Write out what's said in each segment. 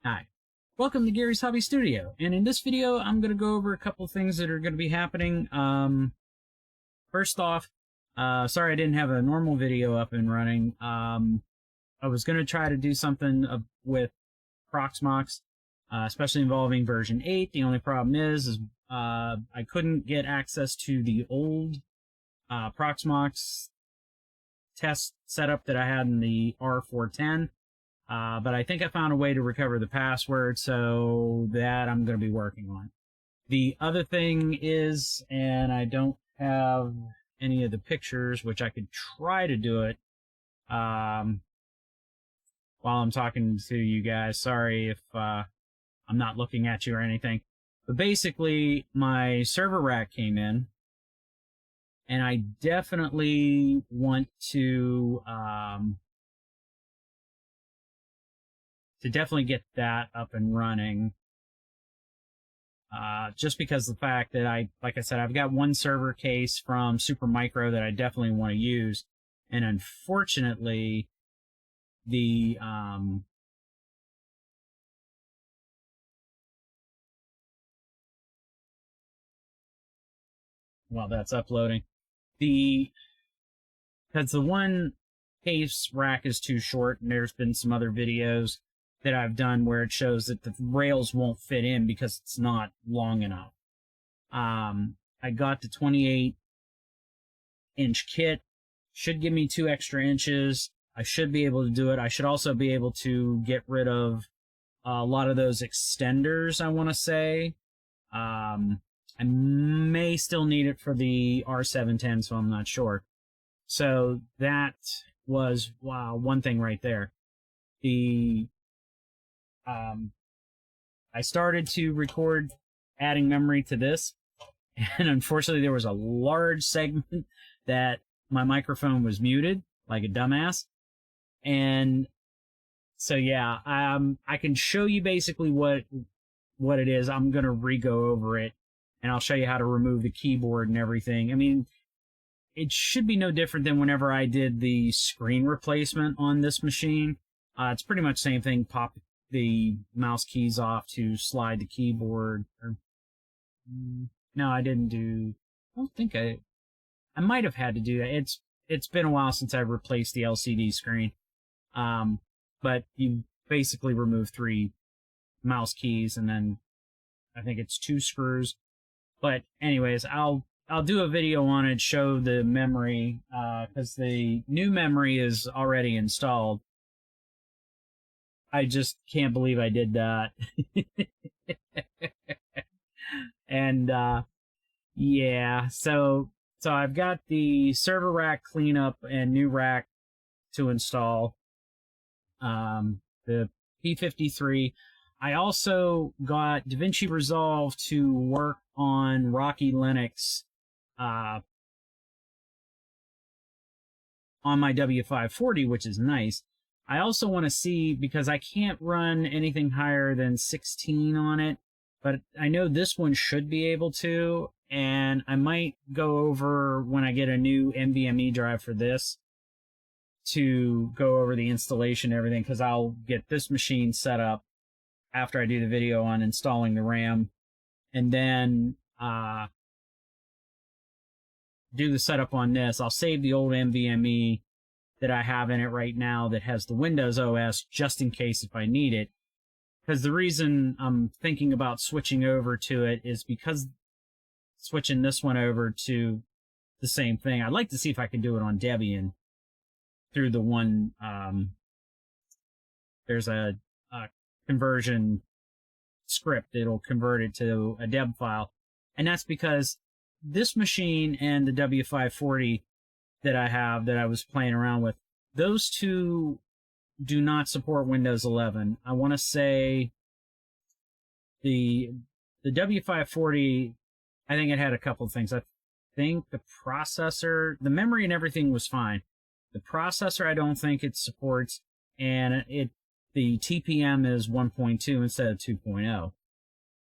Hi, welcome to Gary's Hobby Studio, and in this video I'm going to go over a couple things that are going to be happening. First off, sorry I didn't have a normal video up and running. I was going to try to do something with Proxmox, especially involving version 8. The only problem is I couldn't get access to the old Proxmox test setup that I had in the R410. But I think I found a way to recover the password, so that I'm going to be working on. The other thing is, and I don't have any of the pictures, which I could try to do it while I'm talking to you guys. Sorry if I'm not looking at you or anything. But basically, my server rack came in, and I definitely want to definitely get that up and running. Just because of the fact that like I said, I've got one server case from Supermicro that I definitely want to use. And unfortunately, the, while that's uploading, because the one case rack is too short, and there's been some other videos that I've done where it shows that the rails won't fit in because it's not long enough. I got the 28-inch kit. Should give me 2 extra inches. I should be able to do it. I should also be able to get rid of a lot of those extenders, I want to say. I may still need it for the R710, so I'm not sure. So that was one thing right there. I started to record adding memory to this, and unfortunately there was a large segment that my microphone was muted, like a dumbass. And so yeah, I can show you basically what it is. I'm gonna re-go over it, and I'll show you how to remove the keyboard and everything. I mean, it should be no different than whenever I did the screen replacement on this machine. It's pretty much the same thing. Pop the mouse keys off to slide the keyboard. No, I didn't do. I don't think I might have had to do that. It's been a while since I replaced the LCD screen. But you basically remove 3 mouse keys, and then I think it's 2 screws. But anyways, I'll do a video on it, show the memory, because the new memory is already installed. I just can't believe I did that. And yeah, so I've got the server rack cleanup and new rack to install. The P53. I also got DaVinci Resolve to work on Rocky Linux on my W540, which is nice. I also want to see, because I can't run anything higher than 16 on it, but I know this one should be able to, and I might go over when I get a new NVMe drive for this to go over the installation and everything, because I'll get this machine set up after I do the video on installing the RAM, and then do the setup on this. I'll save the old NVMe that I have in it right now that has the Windows OS, just in case if I need it. Because the reason I'm thinking about switching over to it is because switching this one over to the same thing, I'd like to see if I can do it on Debian through the one, there's a conversion script that'll convert it to a deb file. And that's because this machine and the W540 that I have, that I was playing around with, those two do not support Windows 11. I want to say the W540, I think it had a couple of things. I think the processor, the memory and everything was fine. The processor, I don't think it supports, and the TPM is 1.2 instead of 2.0.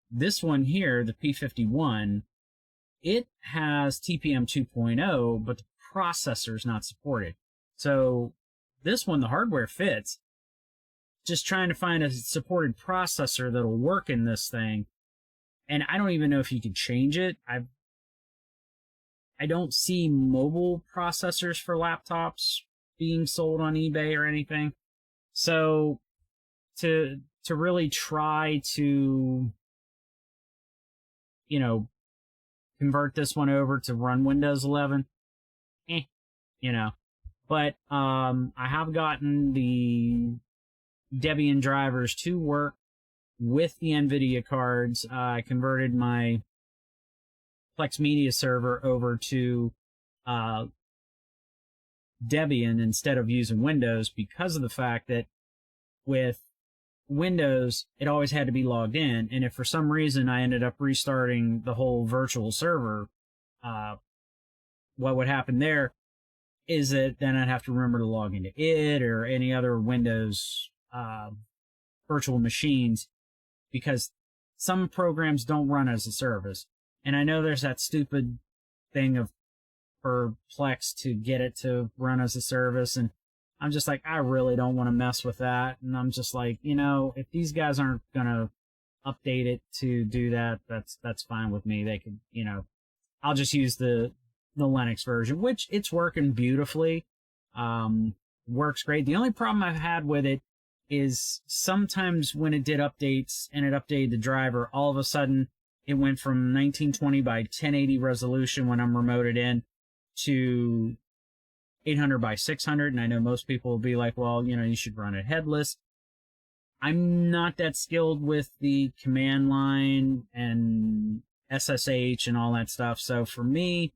This one here, the P51, it has TPM 2.0, but the processor is not supported. So this one, the hardware fits, just trying to find a supported processor that'll work in this thing. And I don't even know if you could change it. I don't see mobile processors for laptops being sold on eBay or anything. So to really try to, you know, convert this one over to run Windows 11, you know. But I have gotten the Debian drivers to work with the NVIDIA cards. I converted my Plex Media server over to Debian instead of using Windows, because of the fact that with Windows, it always had to be logged in, and if for some reason I ended up restarting the whole virtual server, what would happen there is that then I'd have to remember to log into it or any other Windows virtual machines, because some programs don't run as a service. And I know there's that stupid thing for Plex to get it to run as a service, and I'm just like, I really don't want to mess with that. And I'm just like, you know, if these guys aren't gonna update it to do that, that's fine with me. They could, you know, I'll just use the Linux version, which it's working beautifully. Works great. The only problem I've had with it is sometimes when it did updates and it updated the driver, all of a sudden it went from 1920 by 1080 resolution when I'm remoted in to 800 by 600. And I know most people will be like, well, you know, you should run it headless. I'm not that skilled with the command line and SSH and all that stuff. So for me,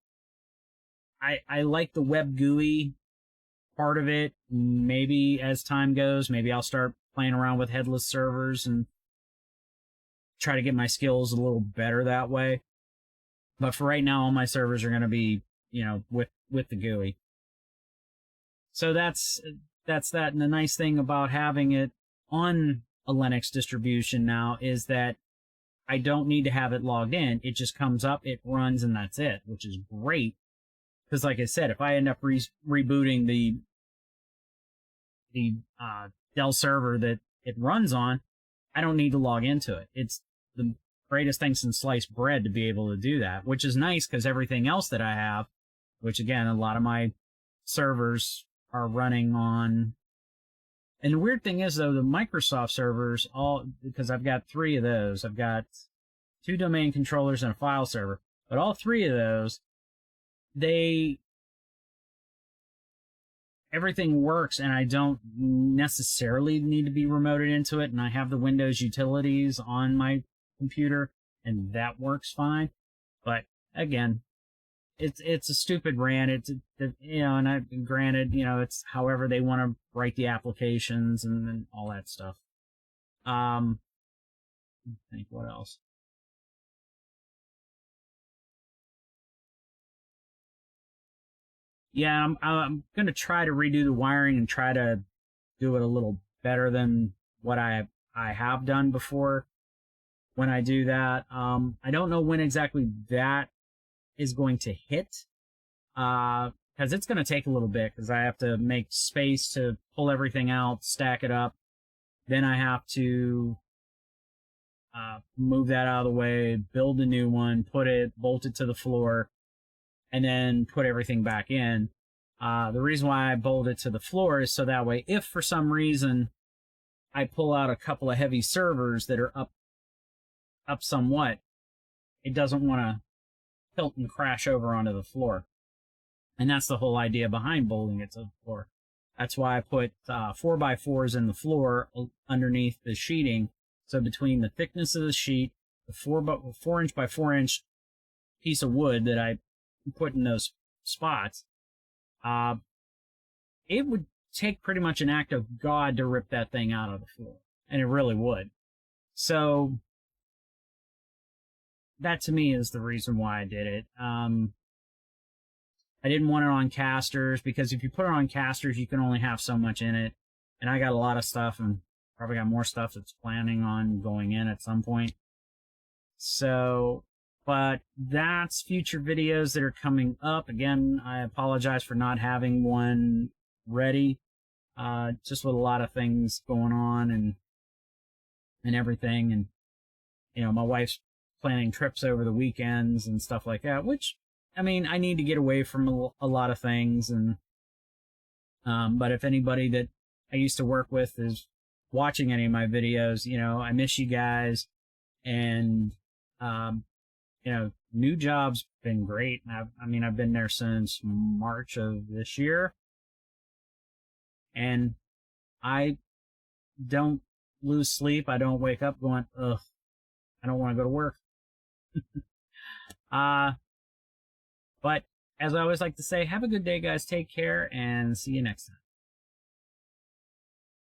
I like the web GUI part of it. Maybe as time goes, maybe I'll start playing around with headless servers and try to get my skills a little better that way. But for right now, all my servers are going to be, you know, with the GUI. So that's that. And the nice thing about having it on a Linux distribution now is that I don't need to have it logged in. It just comes up, it runs, and that's it, which is great. Because like I said, if I end up rebooting the Dell server that it runs on, I don't need to log into it. It's the greatest thing since sliced bread to be able to do that, which is nice because everything else that I have, which again, a lot of my servers are running on. And the weird thing is, though, the Microsoft servers, because I've got 3 of those. I've got 2 domain controllers and a file server. But all 3 of those, everything works, and I don't necessarily need to be remoted into it, and I have the Windows utilities on my computer, and that works fine. But again, it's a stupid rant. You know, and granted, you know, it's however they want to write the applications and all that stuff. I think what else? Yeah, I'm going to try to redo the wiring and try to do it a little better than what I have done before when I do that. I don't know when exactly that is going to hit, because it's going to take a little bit, because I have to make space to pull everything out, stack it up. Then I have to move that out of the way, build a new one, bolt it to the floor, and then put everything back in. The reason why I bolt it to the floor is so that way, if for some reason I pull out a couple of heavy servers that are up somewhat, it doesn't want to tilt and crash over onto the floor. And that's the whole idea behind bolting it to the floor. That's why I put 4x4s in the floor underneath the sheeting. So between the thickness of the sheet, the 4 inch by 4 inch piece of wood that I put in those spots, it would take pretty much an act of God to rip that thing out of the floor. And it really would. So that to me is the reason why I did it. I didn't want it on casters, because if you put it on casters, you can only have so much in it. And I got a lot of stuff, and probably got more stuff that's planning on going in at some point. So, but that's future videos that are coming up. Again, I apologize for not having one ready. just with a lot of things going on and everything. And, you know, my wife's planning trips over the weekends and stuff like that, which, I mean, I need to get away from a lot of things. And, but if anybody that I used to work with is watching any of my videos, you know, I miss you guys. And, you know, new job's been great. I mean, I've been there since March of this year. And I don't lose sleep. I don't wake up going, ugh, I don't want to go to work. But as I always like to say, have a good day, guys. Take care and see you next time.